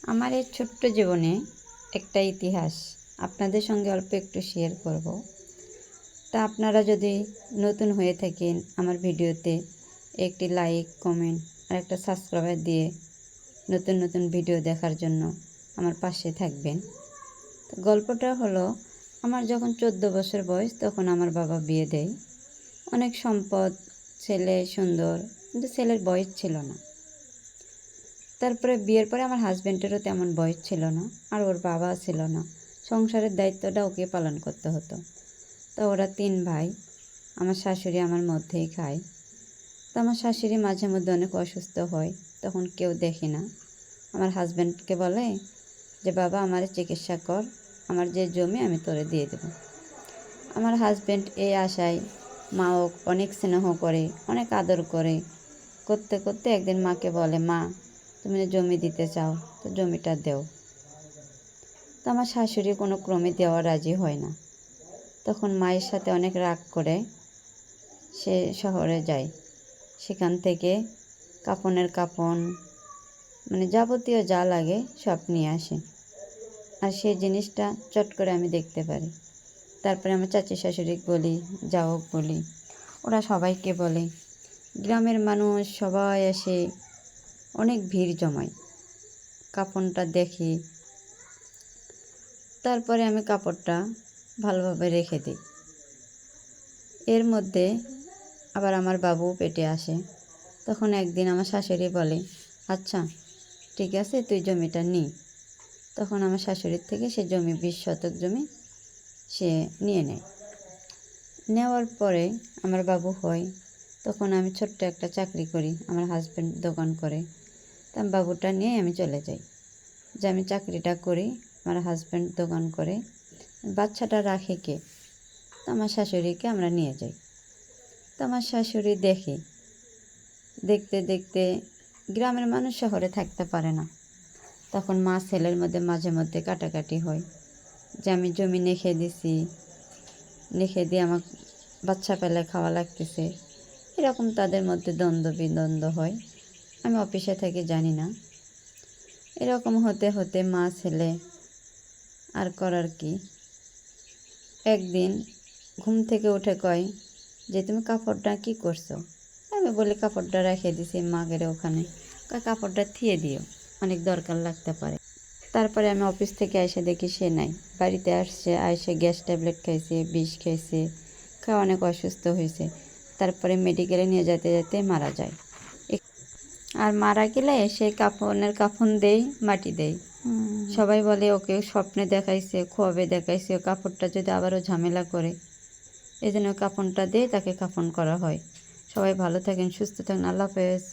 আমার এই ছোট্ট জীবনে একটা ইতিহাস আপনাদের সঙ্গে অল্প একটু শেয়ার করব। তা আপনারা যদি নতুন হয়ে থাকেন আমার ভিডিওতে একটি লাইক, কমেন্ট আর একটা সাবস্ক্রাইব দিয়ে নতুন নতুন ভিডিও দেখার জন্য আমার পাশে থাকবেন। তো গল্পটা হলো, আমার যখন 14 বছর বয়স তখন আমার বাবা বিয়ে দেয়। অনেক সম্পদ, ছেলে সুন্দর, কিন্তু ছেলের বয়স ছিল না। তারপরে বিয়ের পরে আমার হাজব্যান্ডেরও তেমন বয়স ছিল না, আর ওর বাবা ছিল না। সংসারের দায়িত্বটা ওকে পালন করতে হতো। তো ওরা 3 ভাই, আমার শাশুড়ি আমার মধ্যেই খায়। তো আমার শাশুড়ি মাঝে মধ্যে অনেক অসুস্থ হয়, তখন কেউ দেখে না। আমার হাজব্যান্ডকে বলে যে বাবা আমার চিকিৎসা কর, আমার যে জমি আমি তোরে দিয়ে দেব। আমার হাজব্যান্ড এই আশায় মাও অনেক স্নেহ করে, অনেক আদর করে, করতে করতে একদিন মাকে বলে, মা তুমি জমি দিতে চাও তো জমিটা দেও। তো আমার শাশুড়ি কোনো ক্রমে দেওয়া রাজি হয় না। তখন মায়ের সাথে অনেক রাগ করে সে শহরে যায়। সেখান থেকে কাপনের কাপন, মানে যাবতীয় যা লাগে সব নিয়ে আসে। আর সেই জিনিসটা চট করে আমি দেখতে পারি। তারপরে আমার চাচি শাশুড়িকে বলি, যাও বলি, ওরা সবাইকে বলে। গ্রামের মানুষ সবাই এসে অনেক ভিড় জমায়, কাপনটা দেখি। তারপরে আমি কাপড়টা ভালোভাবে রেখে দিই। এর মধ্যে আবার আমার বাবু পেটে আসে। তখন একদিন আমার শাশুড়ি বলে, আচ্ছা ঠিক আছে তুই জমিটা নি। তখন আমার শাশুড়ির থেকে সে জমি 20 শতক জমি সে নিয়ে নেয়। নেওয়ার পরে আমার বাবু হয়, তখন আমি ছোট্ট একটা চাকরি করি, আমার হাজব্যান্ড দোকান করে। তা বাবুটা নিয়ে আমি চলে যাই, যে আমি চাকরিটা করি, আমার হাজব্যান্ড দোকান করে, বাচ্চাটা রাখে কে? তো আমার শাশুড়িকে আমরা নিয়ে যাই। তো আমার শাশুড়ি দেখে, দেখতে দেখতে গ্রামের মানুষ শহরে থাকতে পারে না। তখন মা ছেলের মধ্যে মাঝে মধ্যে কাটাকাটি হয়, যে আমি জমি লিখে দিছি, লিখে দিয়ে আমার বাচ্চা পেলে খাওয়া লাগতেছে, এরকম তাদের মধ্যে দ্বন্দ্ব বিদ্বন্দ্ব হয়। আমি অফিসে থেকে জানি না। এরকম হতে হতে মা ছেলে আর করার কি। একদিন ঘুম থেকে উঠে কয় যে তুমি কাপড়টা কি করছো? আমি বলি কাপড়টা রেখে দিছি মাগের ওখানে। কয় কাপড়টা থিয়ে দিও, অনেক দরকার লাগতে পারে। তারপরে আমি অফিস থেকে এসে দেখি সে নাই। বাড়িতে আসছে, আইসে গ্যাস ট্যাবলেট খাইছে, বিষ খাইছে, খাওয়া অনেক অসুস্থ হয়েছে। তারপরে মেডিকেলে নিয়ে যেতে যেতে মারা যায়। আর মারা গেলে সেই কাফনের কাফন দেই, মাটি দেই। সবাই বলে ওকে স্বপ্নে দেখাইছে, খোয়াবে দেখাইছে, কাপড়টা যদি আবারও ঝামেলা করে, এই জন্য কাফনটা দিয়ে তাকে কাফন করা হয়। সবাই ভালো থাকেন, সুস্থ থাকেন, আল্লাহ হাফেজ।